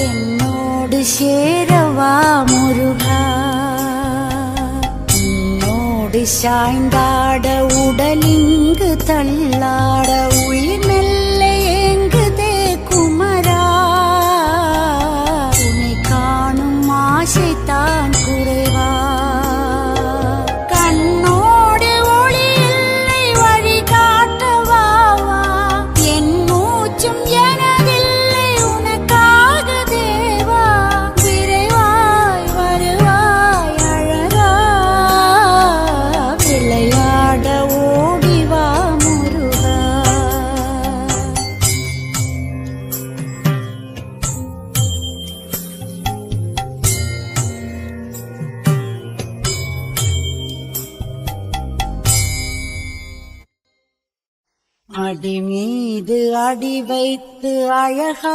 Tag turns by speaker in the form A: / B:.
A: என்னோடு சேரவா முருகா, உன்னோடு சாய்ந்தாட உடலிங்கு தள்ளாட உயிர் மெல்ல ஏங்குதே குமரா, உன்னை காணும் ஆசைத்தான் குறைவா, கண்ணோடு ஒளி இல்லை வழி காட்டவா, என் மூச்சும் எனதில்லை உனக்காக தேவா, விரைவாய் வருவாய் அழகா, விளையாட ஓடிவா முருகா. அடி மீது அடி வைத்து அழகா